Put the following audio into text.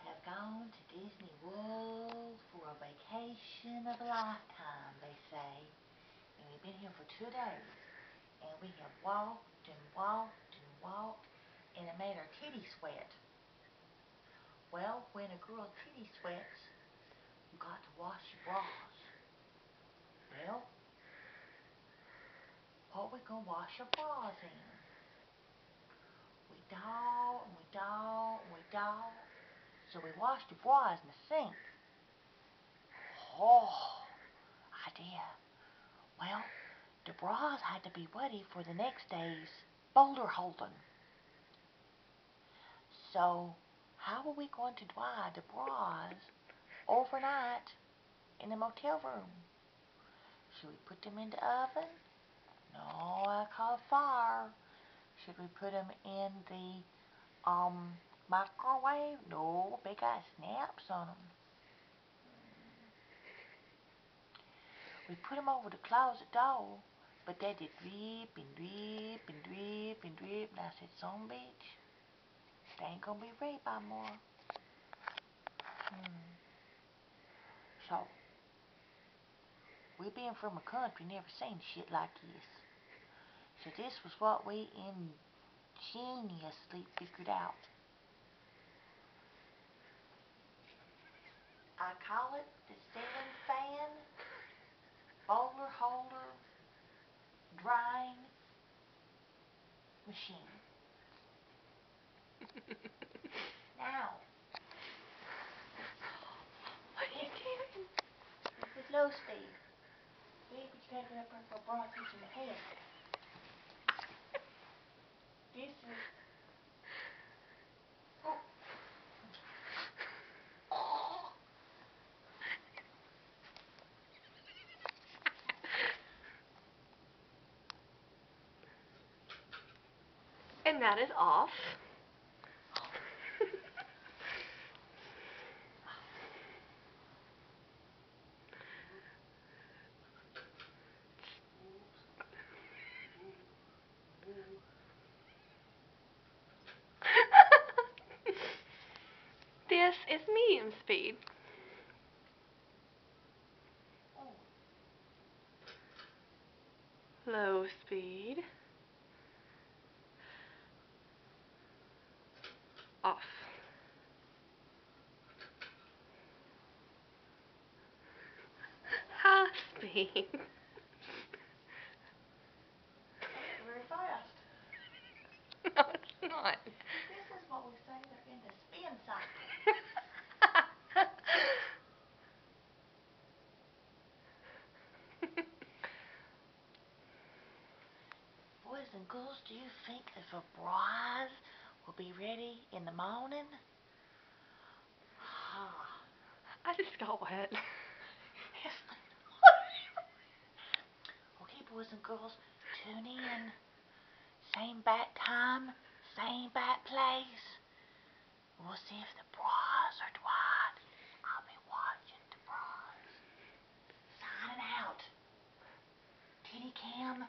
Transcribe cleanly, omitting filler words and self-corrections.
have gone to Disney World for a vacation of a lifetime, they say. And we've been here for 2 days. And we have walked and walked and walked, and it made our titties sweat. Well, when a girl's titty sweats, you got to wash your bras. Well, what we gonna wash our bras in? We don't, and we don't, and we don't. So we washed the bras in the sink. Oh, idea. Well, the bras had to be ready for the next day's boulder holding. So, how are we going to dry the bras overnight in the motel room? Should we put them in the oven? No, I call fire. Should we put them in the microwave? No, big ass snaps on them. We put them over the closet door, but they did drip and drip and drip and drip. And I said, son bitch, they ain't gonna be ready by more. So, we being from a country, never seen shit like this. So this was what we ingeniously figured out. I call it the ceiling fan, boulder holder, drying machine. Now, What are you doing? this is low speed. See, but you can't get up there for a broad piece in the head. This is... And that is off. This is medium speed. Low speed. Off. High speed. very fast. No, it's not. This is what we say they're in the spin cycle. Boys and girls, do you think that the bras will be ready in the morning? I just got wet. Okay, boys and girls, tune in. Same bat time, same bat place. We'll see if the bras are dried. I'll be watching the bras. Signing out. Titty Cam.